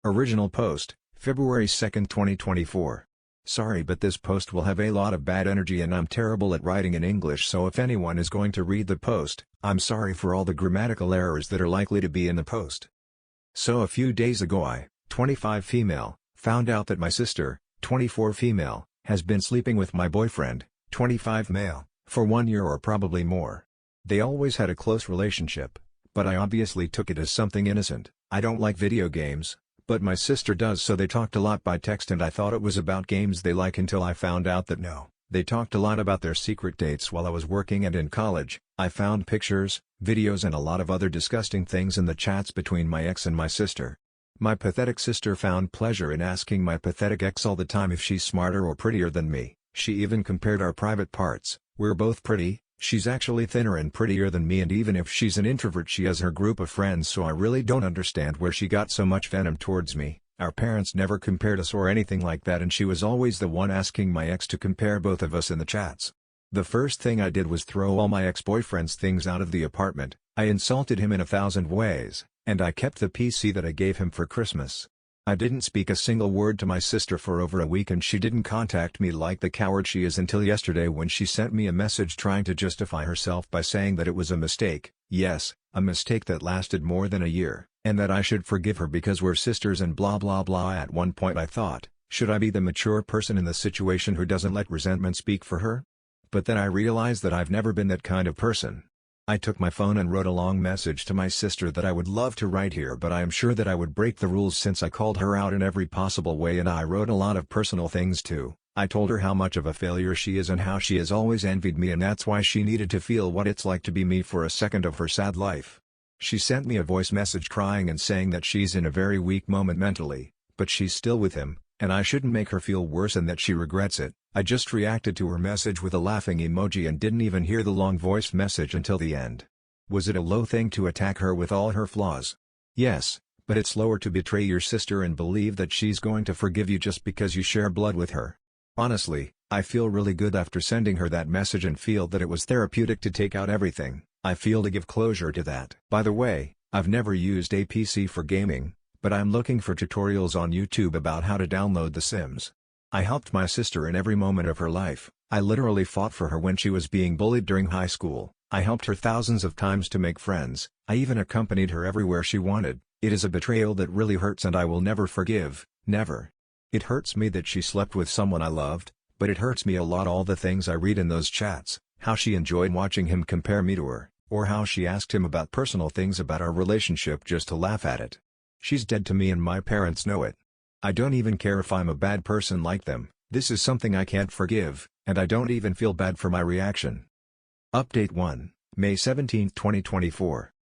Original post, February 2, 2024. Sorry, but this post will have a lot of bad energy and I'm terrible at writing in English, so if anyone is going to read the post, I'm sorry for all the grammatical errors that are likely to be in the post. So a few days ago I, 25 female, found out that my sister, 24 female, has been sleeping with my boyfriend, 25 male, for 1 year or probably more. They always had a close relationship, but I obviously took it as something innocent. I don't like video games, but my sister does, so they talked a lot by text and I thought it was about games they like until I found out that no. They talked a lot about their secret dates while I was working and in college. I found pictures, videos and a lot of other disgusting things in the chats between my ex and my sister. My pathetic sister found pleasure in asking my pathetic ex all the time if she's smarter or prettier than me. She even compared our private parts. We're both pretty, she's actually thinner and prettier than me, and even if she's an introvert she has her group of friends, so I really don't understand where she got so much venom towards me. Our parents never compared us or anything like that, and she was always the one asking my ex to compare both of us in the chats. The first thing I did was throw all my ex-boyfriend's things out of the apartment. I insulted him in 1,000 ways, and I kept the PC that I gave him for Christmas. I didn't speak a single word to my sister for over a week, and she didn't contact me like the coward she is until yesterday when she sent me a message trying to justify herself by saying that it was a mistake. Yes, a mistake that lasted more than a year, and that I should forgive her because we're sisters and blah blah blah. At one point I thought, should I be the mature person in the situation who doesn't let resentment speak for her? But then I realized that I've never been that kind of person. I took my phone and wrote a long message to my sister that I would love to write here, but I am sure that I would break the rules since I called her out in every possible way, and I wrote a lot of personal things too. I told her how much of a failure she is and how she has always envied me, and that's why she needed to feel what it's like to be me for a second of her sad life. She sent me a voice message crying and saying that she's in a very weak moment mentally, but she's still with him, and I shouldn't make her feel worse and that she regrets it. I just reacted to her message with a laughing emoji and didn't even hear the long voice message until the end. Was it a low thing to attack her with all her flaws? Yes, but it's lower to betray your sister and believe that she's going to forgive you just because you share blood with her. Honestly, I feel really good after sending her that message and feel that it was therapeutic to take out everything. I feel to give closure to that. By the way, I've never used a PC for gaming, but I'm looking for tutorials on YouTube about how to download The Sims. I helped my sister in every moment of her life. I literally fought for her when she was being bullied during high school. I helped her thousands of times to make friends. I even accompanied her everywhere she wanted. It is a betrayal that really hurts and I will never forgive, never. It hurts me that she slept with someone I loved, but it hurts me a lot all the things I read in those chats, how she enjoyed watching him compare me to her, or how she asked him about personal things about our relationship just to laugh at it. She's dead to me and my parents know it. I don't even care if I'm a bad person like them. This is something I can't forgive, and I don't even feel bad for my reaction. Update 1, May 17, 2024.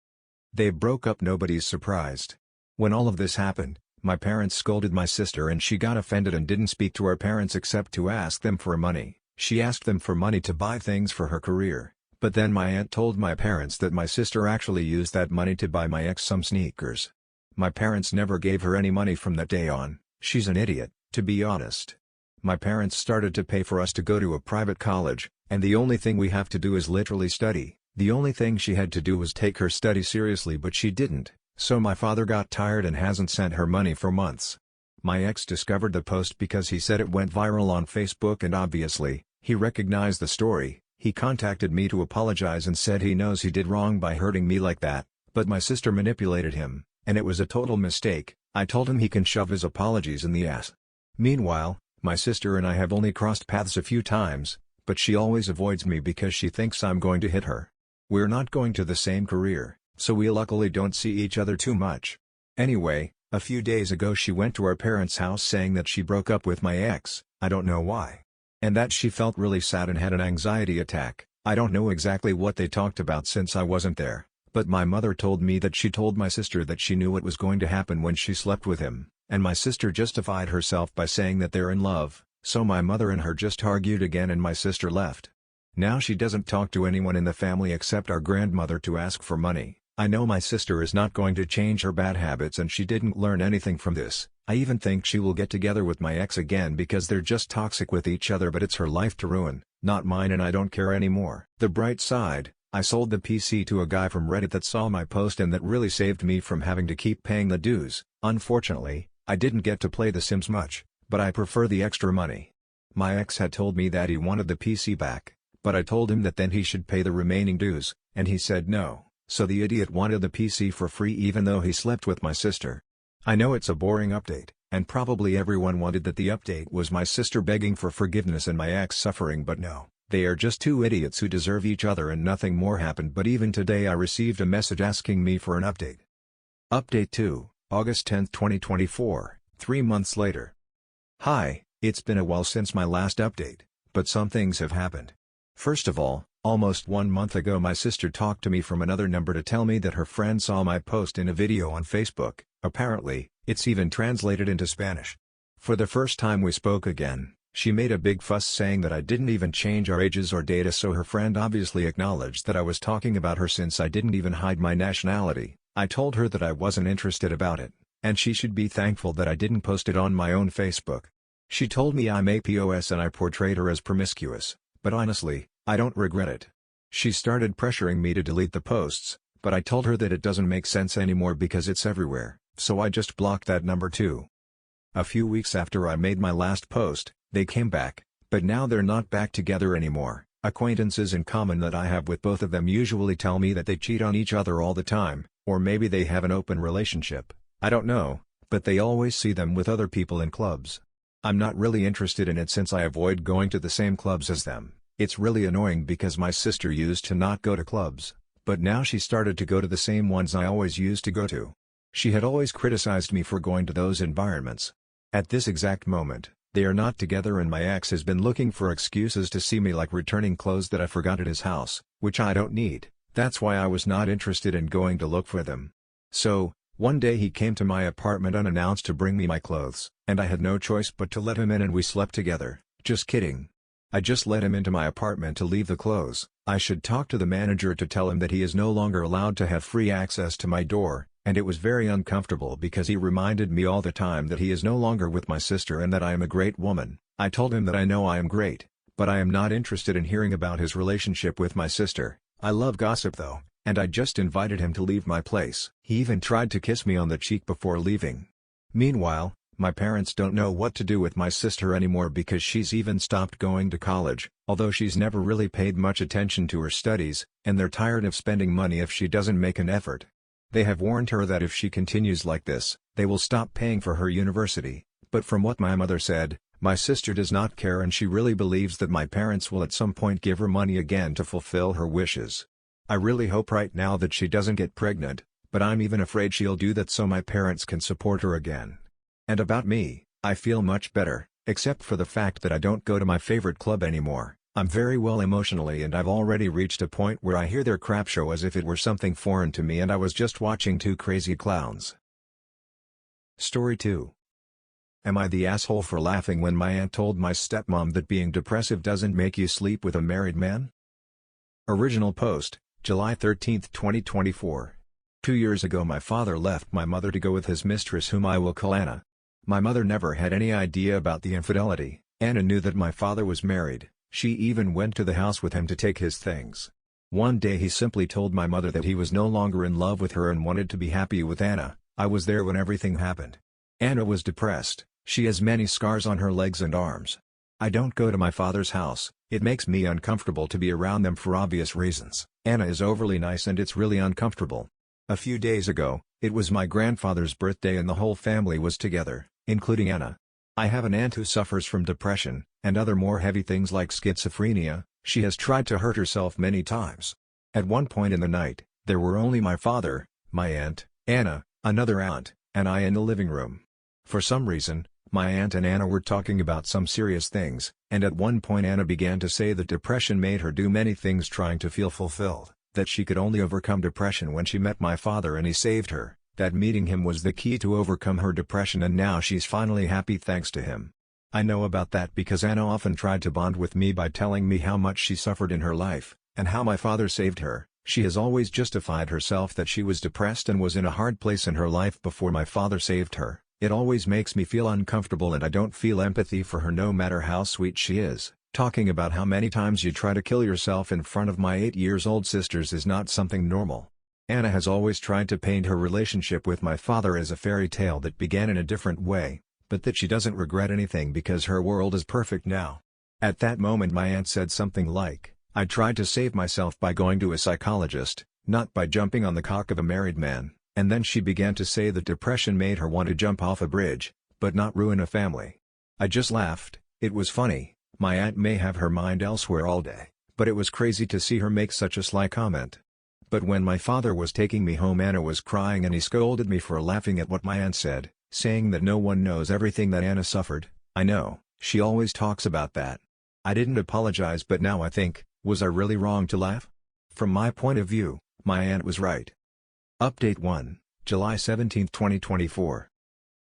They broke up. Nobody's surprised. When all of this happened, my parents scolded my sister and she got offended and didn't speak to our parents except to ask them for money. She asked them for money to buy things for her career, but then my aunt told my parents that my sister actually used that money to buy my ex some sneakers. My parents never gave her any money from that day on. She's an idiot, to be honest. My parents started to pay for us to go to a private college, and the only thing we have to do is literally study. The only thing she had to do was take her study seriously, but she didn't, so my father got tired and hasn't sent her money for months. My ex discovered the post because he said it went viral on Facebook, and obviously, he recognized the story. He contacted me to apologize and said he knows he did wrong by hurting me like that, but my sister manipulated him, and it was a total mistake. I told him he can shove his apologies in the ass. Meanwhile, my sister and I have only crossed paths a few times, but she always avoids me because she thinks I'm going to hit her. We're not going to the same career, so we luckily don't see each other too much. Anyway, a few days ago she went to our parents' house saying that she broke up with my ex, I don't know why. And that she felt really sad and had an anxiety attack. I don't know exactly what they talked about since I wasn't there. But my mother told me that she told my sister that she knew what was going to happen when she slept with him, and my sister justified herself by saying that they're in love, so my mother and her just argued again and my sister left. Now she doesn't talk to anyone in the family except our grandmother to ask for money. I know my sister is not going to change her bad habits and she didn't learn anything from this. I even think she will get together with my ex again because they're just toxic with each other, but it's her life to ruin, not mine, and I don't care anymore. The bright side, I sold the PC to a guy from Reddit that saw my post and that really saved me from having to keep paying the dues. Unfortunately, I didn't get to play The Sims much, but I prefer the extra money. My ex had told me that he wanted the PC back, but I told him that then he should pay the remaining dues, and he said no, so the idiot wanted the PC for free even though he slept with my sister. I know it's a boring update, and probably everyone wanted that the update was my sister begging for forgiveness and my ex suffering, but no, they are just two idiots who deserve each other and nothing more happened. But even today I received a message asking me for an update. Update 2, August 10, 2024, 3 months later. Hi, it's been a while since my last update, but some things have happened. First of all, almost 1 month ago my sister talked to me from another number to tell me that her friend saw my post in a video on Facebook. Apparently, it's even translated into Spanish. For the first time we spoke again, she made a big fuss saying that I didn't even change our ages or data, so her friend obviously acknowledged that I was talking about her since I didn't even hide my nationality. I told her that I wasn't interested about it, and she should be thankful that I didn't post it on my own Facebook. She told me I'm a POS and I portrayed her as promiscuous, but honestly, I don't regret it. She started pressuring me to delete the posts, but I told her that it doesn't make sense anymore because it's everywhere, so I just blocked that number too. A few weeks after I made my last post, they came back, but now they're not back together anymore. Acquaintances in common that I have with both of them usually tell me that they cheat on each other all the time, or maybe they have an open relationship, I don't know, but they always see them with other people in clubs. I'm not really interested in it since I avoid going to the same clubs as them. It's really annoying because my sister used to not go to clubs, but now she started to go to the same ones I always used to go to. She had always criticized me for going to those environments. At this exact moment, they are not together and my ex has been looking for excuses to see me, like returning clothes that I forgot at his house, which I don't need. That's why I was not interested in going to look for them. So, one day he came to my apartment unannounced to bring me my clothes, and I had no choice but to let him in and we slept together. Just kidding. I just let him into my apartment to leave the clothes. I should talk to the manager to tell him that he is no longer allowed to have free access to my door, and it was very uncomfortable because he reminded me all the time that he is no longer with my sister and that I am a great woman. I told him that I know I am great, but I am not interested in hearing about his relationship with my sister. I love gossip though, and I just invited him to leave my place. He even tried to kiss me on the cheek before leaving. Meanwhile, my parents don't know what to do with my sister anymore because she's even stopped going to college, although she's never really paid much attention to her studies, and they're tired of spending money if she doesn't make an effort. They have warned her that if she continues like this, they will stop paying for her university, but from what my mother said, my sister does not care and she really believes that my parents will at some point give her money again to fulfill her wishes. I really hope right now that she doesn't get pregnant, but I'm even afraid she'll do that so my parents can support her again. And about me, I feel much better, except for the fact that I don't go to my favorite club anymore. I'm very well emotionally and I've already reached a point where I hear their crap show as if it were something foreign to me and I was just watching two crazy clowns. Story 2. Am I the asshole for laughing when my aunt told my stepmom that being depressive doesn't make you sleep with a married man? Original post, July 13, 2024. 2 years ago my father left my mother to go with his mistress, whom I will call Anna. My mother never had any idea about the infidelity. Anna knew that my father was married. She even went to the house with him to take his things. One day he simply told my mother that he was no longer in love with her and wanted to be happy with Anna. I was there when everything happened. Anna was depressed. She has many scars on her legs and arms. I don't go to my father's house. It makes me uncomfortable to be around them for obvious reasons. Anna is overly nice and it's really uncomfortable. A few days ago, it was my grandfather's birthday and the whole family was together, including Anna. I have an aunt who suffers from depression, and other more heavy things like schizophrenia. She has tried to hurt herself many times. At one point in the night, there were only my father, my aunt, Anna, another aunt, and I in the living room. For some reason, my aunt and Anna were talking about some serious things, and at one point Anna began to say that depression made her do many things trying to feel fulfilled, that she could only overcome depression when she met my father and he saved her, that meeting him was the key to overcome her depression and now she's finally happy thanks to him. I know about that because Anna often tried to bond with me by telling me how much she suffered in her life, and how my father saved her. She has always justified herself that she was depressed and was in a hard place in her life before my father saved her. It always makes me feel uncomfortable and I don't feel empathy for her no matter how sweet she is. Talking about how many times you try to kill yourself in front of my 8-year-old sisters is not something normal. Anna has always tried to paint her relationship with my father as a fairy tale that began in a different way, but that she doesn't regret anything because her world is perfect now. At that moment my aunt said something like, "I tried to save myself by going to a psychologist, not by jumping on the cock of a married man," and then she began to say that depression made her want to jump off a bridge, but not ruin a family. I just laughed. It was funny. My aunt may have her mind elsewhere all day, but it was crazy to see her make such a sly comment. But when my father was taking me home, Anna was crying and he scolded me for laughing at what my aunt said, saying that no one knows everything that Anna suffered. I know, she always talks about that. I didn't apologize, but now I think, was I really wrong to laugh? From my point of view, my aunt was right. Update 1, July 17, 2024.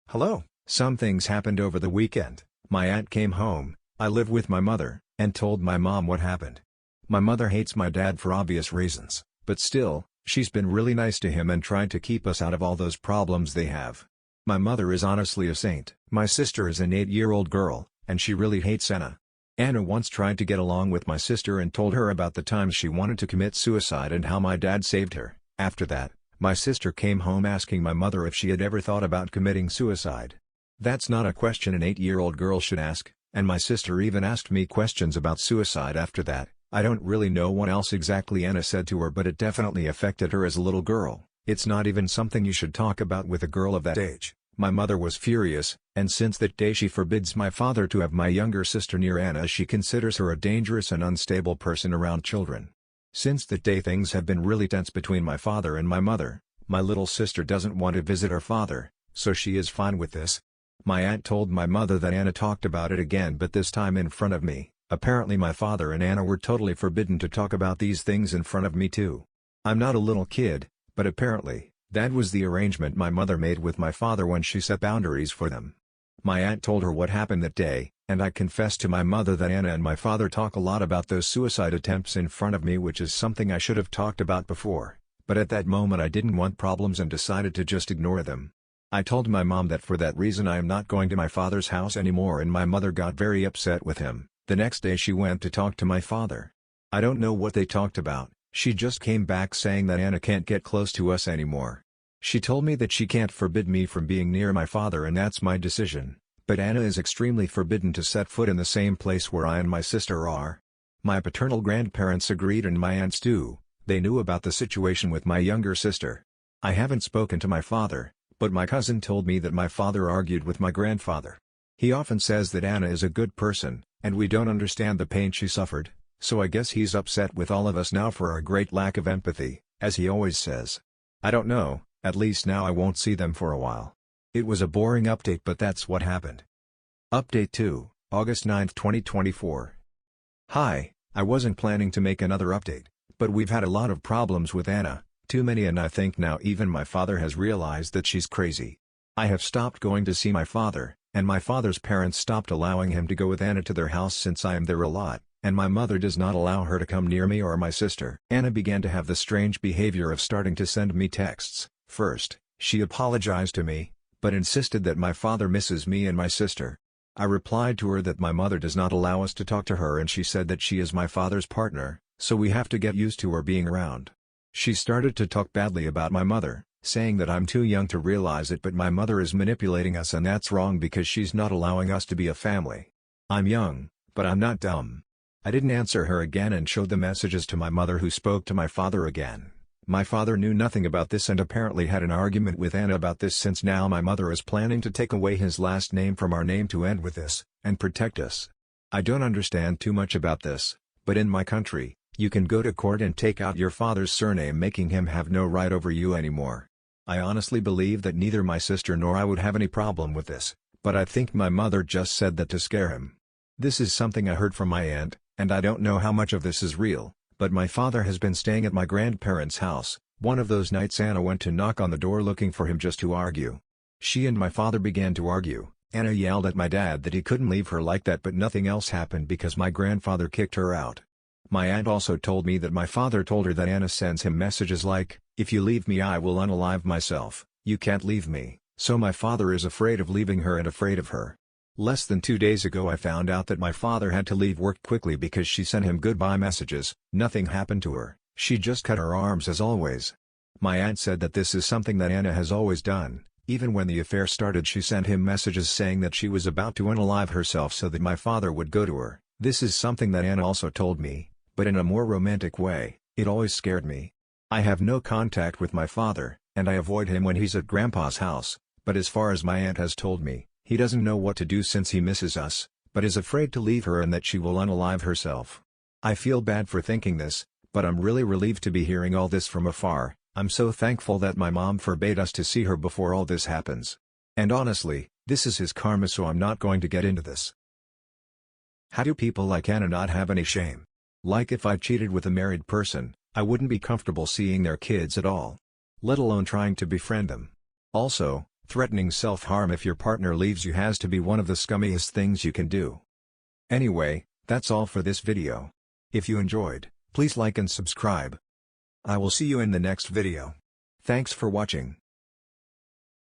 Hello. Some things happened over the weekend. My aunt came home, I live with my mother, and told my mom what happened. My mother hates my dad for obvious reasons, but still, she's been really nice to him and tried to keep us out of all those problems they have. My mother is honestly a saint. My sister is an 8-year-old girl, and she really hates Anna. Anna once tried to get along with my sister and told her about the times she wanted to commit suicide and how my dad saved her. After that, my sister came home asking my mother if she had ever thought about committing suicide. That's not a question an 8-year-old girl should ask, and my sister even asked me questions about suicide after that. I don't really know what else exactly Anna said to her, but it definitely affected her as a little girl. It's not even something you should talk about with a girl of that age. My mother was furious, and since that day she forbids my father to have my younger sister near Anna as she considers her a dangerous and unstable person around children. Since that day things have been really tense between my father and my mother. My little sister doesn't want to visit her father, so she is fine with this. My aunt told my mother that Anna talked about it again, but this time in front of me. Apparently my father and Anna were totally forbidden to talk about these things in front of me too. I'm not a little kid, but apparently, that was the arrangement my mother made with my father when she set boundaries for them. My aunt told her what happened that day, and I confessed to my mother that Anna and my father talk a lot about those suicide attempts in front of me, which is something I should have talked about before, but at that moment I didn't want problems and decided to just ignore them. I told my mom that for that reason I am not going to my father's house anymore, and my mother got very upset with him. The next day she went to talk to my father. I don't know what they talked about. She just came back saying that Anna can't get close to us anymore. She told me that she can't forbid me from being near my father, and that's my decision, but Anna is extremely forbidden to set foot in the same place where I and my sister are. My paternal grandparents agreed, and my aunts too. They knew about the situation with my younger sister. I haven't spoken to my father, but my cousin told me that my father argued with my grandfather. He often says that Anna is a good person, and we don't understand the pain she suffered, so I guess he's upset with all of us now for our great lack of empathy, as he always says. I don't know, at least now I won't see them for a while. It was a boring update, but that's what happened. Update 2, August 9, 2024. Hi, I wasn't planning to make another update, but we've had a lot of problems with Anna, too many, and I think now even my father has realized that she's crazy. I have stopped going to see my father, and my father's parents stopped allowing him to go with Anna to their house since I am there a lot, and my mother does not allow her to come near me or my sister. Anna began to have the strange behavior of starting to send me texts. First, she apologized to me, but insisted that my father misses me and my sister. I replied to her that my mother does not allow us to talk to her, and she said that she is my father's partner, so we have to get used to her being around. She started to talk badly about my mother, saying that I'm too young to realize it, but my mother is manipulating us and that's wrong because she's not allowing us to be a family. I'm young, but I'm not dumb. I didn't answer her again and showed the messages to my mother, who spoke to my father again. My father knew nothing about this and apparently had an argument with Anna about this, since now my mother is planning to take away his last name from our name to end with this, and protect us. I don't understand too much about this, but in my country, you can go to court and take out your father's surname, making him have no right over you anymore. I honestly believe that neither my sister nor I would have any problem with this, but I think my mother just said that to scare him. This is something I heard from my aunt, and I don't know how much of this is real, but my father has been staying at my grandparents' house. One of those nights Anna went to knock on the door looking for him just to argue. She and my father began to argue. Anna yelled at my dad that he couldn't leave her like that, but nothing else happened because my grandfather kicked her out. My aunt also told me that my father told her that Anna sends him messages like, "If you leave me I will unalive myself, you can't leave me," so my father is afraid of leaving her and afraid of her. Less than 2 days ago I found out that my father had to leave work quickly because she sent him goodbye messages. Nothing happened to her, she just cut her arms as always. My aunt said that this is something that Anna has always done. Even when the affair started, she sent him messages saying that she was about to unalive herself so that my father would go to her. This is something that Anna also told me, but in a more romantic way. It always scared me. I have no contact with my father, and I avoid him when he's at Grandpa's house, but as far as my aunt has told me, he doesn't know what to do since he misses us, but is afraid to leave her and that she will unalive herself. I feel bad for thinking this, but I'm really relieved to be hearing all this from afar. I'm so thankful that my mom forbade us to see her before all this happens. And honestly, this is his karma, so I'm not going to get into this. How do people like Anna not have any shame? Like, if I cheated with a married person, I wouldn't be comfortable seeing their kids at all, let alone trying to befriend them. Also, threatening self-harm if your partner leaves you has to be one of the scummiest things you can do. Anyway, that's all for this video. If you enjoyed, please like and subscribe. I will see you in the next video. Thanks for watching.